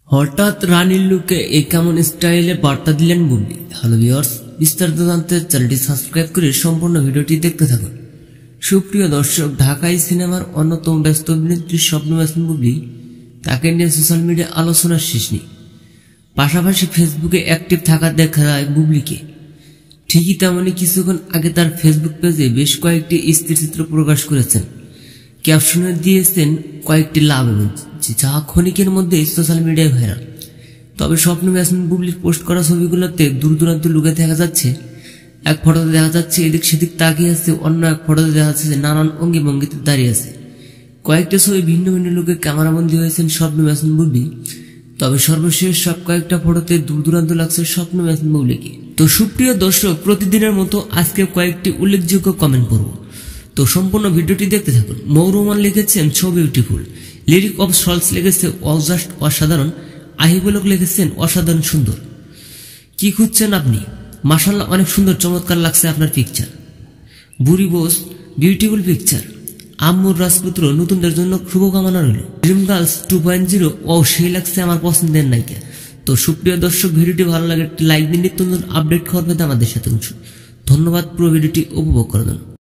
হঠাৎ রানীর লুকে এই কেমন স্টাইলে বার্তা দিলেন বুবলি। হ্যালো ভিউয়ার্স, বিস্তারিত জানতে চ্যানেলটি সাবস্ক্রাইব করে সম্পূর্ণ ভিডিওটি দেখতে থাকুন। সুপ্রিয় দর্শক, ঢাকাই সিনেমার অন্যতম ব্যস্ত অভিনেত্রী স্বপ্ন ম্যাসিন বুবলি, তাকে নিয়ে সোশ্যাল মিডিয়া আলোচনার শেষ নেই। পাশাপাশি ফেসবুকে অ্যাক্টিভ থাকা দেখা যায় বুবলিকে। ঠিকই তেমনই কিছুক্ষণ আগে তার ফেসবুক পেজে বেশ কয়েকটি স্থিরচিত্র প্রকাশ করেছেন। ক্যাপশনে দিয়েছেন কয়েকটি লাভ ইমোজি, যা ক্ষণিকের মধ্যে সোশ্যাল মিডিয়ায় ভাইরাল। তবে স্বপ্ন ম্যাসিন বুবলির পোস্ট করা ছবিগুলোতে দূর দূরান্ত লুকে দেখা যাচ্ছে। এক ফটোতে দেখা যাচ্ছে এদিক সেদিক তাকিয়ে আছে, অন্য এক ফটোতে দেখা যাচ্ছে নানান অঙ্গি ভঙ্গিতে দাঁড়িয়ে আছে। কয়েকটি ছবি ভিন্ন ভিন্ন লুকে ক্যামেরাবন্দি হয়েছেন স্বপ্ন ম্যাসিন বুবলি। তবে সর্বশেষ সব কয়েকটা ফটোতে দূর দূরান্ত লাগছে স্বপ্ন ম্যাসিন বুবলিকে। তো সুপ্রিয় দর্শক, প্রতিদিনের মতো আজকে কয়েকটি উল্লেখযোগ্য কমেন্ট পড়ব, তো সম্পূর্ণ ভিডিওটি দেখতে থাকুন। মৌরমান লিখেছেন সো বিউটিফুল, লিরিক অফ সলস লিখেছে অল জাস্ট অসাধারণ, আহিবুলক লিখেছেন অসাধারণ সুন্দর। কি খুঁজছেন আপনি? মাশাআল্লাহ, অনেক সুন্দর চমৎকার লাগছে আপনার পিকচার। বুড়ি বোস, বিউটিফুল পিকচার। আম্মুর রাজপুত্র, নতুনদের জন্য শুভকামনা রইল। ড্রিম গার্লস 2.0, ও সেই লাগছে আমার পছন্দের নায়িকা। তো সুপ্রিয় দর্শক, ভিডিওটি ভালো লাগে লাইক দিন, নিত্য নতুন আপডেট খবর পেতে আমাদের সাথে ধন্যবাদ পুরো ভিডিওটি উপভোগ করার জন্য।